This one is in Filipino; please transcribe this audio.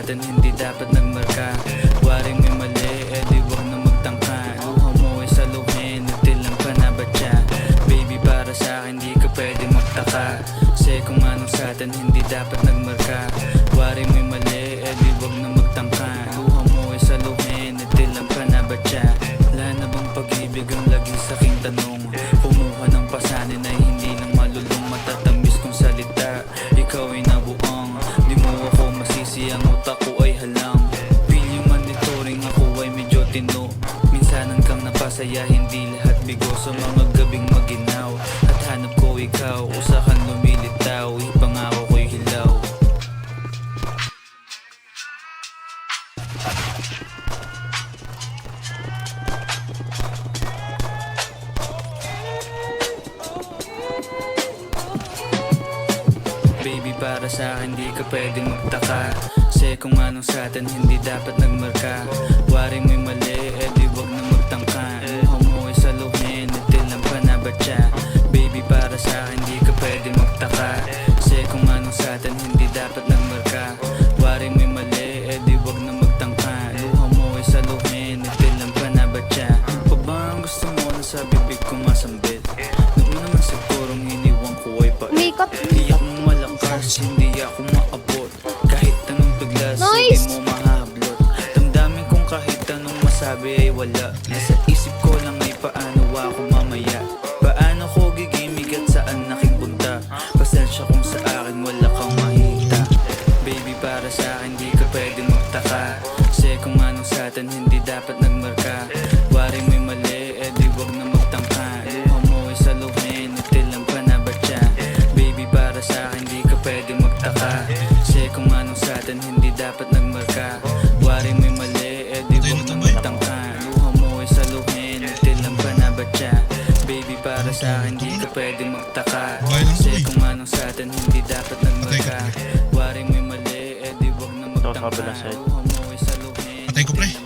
atin hindi dapat nagmarka. Waring may mali, di wag na magtangka. Luha mo ay saluhin, natilang ka na ba siya? Baby para sa akin di ka pwede magtaka. Kasi kung anong sa atin hindi dapat nagmarka. Waring may mali, di wag na magtangka. Luha mo ay saluhin, natilang ka na ba siya? Wala na bang pag-ibig ang lagi sa aking tanong? Kumuha ng pasanin ay hindi lang malulong. Matatamis kong salita, ikaw ay nabuang. Di mo ako masisi, ang utak ko ay halang. Piling monitoring, ako ay medyo tino. Minsanan kang napasaya, hindi lahat bigo. Sa mga gabing maginaw at hanap ko ikaw, usahan lumilitaw, ipangako ko'y hilaw. Baby para sa akin di ka pwedeng magtaka. Kasi kung anong sa atin hindi dapat nagmarka. Waring may mali, di wag na magtangka. Luha mo ay saluhin, natilang pa na ba siya? Baby para sa akin di ka pwedeng magtaka. Kasi kung anong sa atin hindi dapat nagmarka. Waring may mali, di wag na magtangka. Luha mo ay saluhin, natilang pa na ba siya? Pa ba ang gusto mo na sa bibig ko masambit? Huwag mo naman sigurong iniwan ko ay pait. Iyak mo malakas, hindi ako maabot. Kahit anong tuglas, hindi mo mahablot. Damdamin kong kahit anong masabi ay wala. Nasa isip ko lang ay paano ako mamaya. Paano ko gigimig at saan nakipunta. Pasensya kung sa akin wala kang mahita. Baby para sa akin di ka pwedeng magtaka. Kasi kung anong sa atin hindi dapat nagmarka. Waring may mali, di wag na magtangka. Luha mo ay saluhin, natilang pa na ba siya? Baby para sa akin di ka pwedeng magtaka. Kasi kung anong sa atin hindi dapat nagmarka. Waring may mali, di wag na magtangka. Luha mo ay saluhin, natilang pa na ba siya? Baby para sa akin di ka pwedeng magtaka. Kasi kung anong sa atin hindi dapat nagmarka. Waring may mali, di wag na magtangka. Luha mo ay saluhin. Patay ko pre.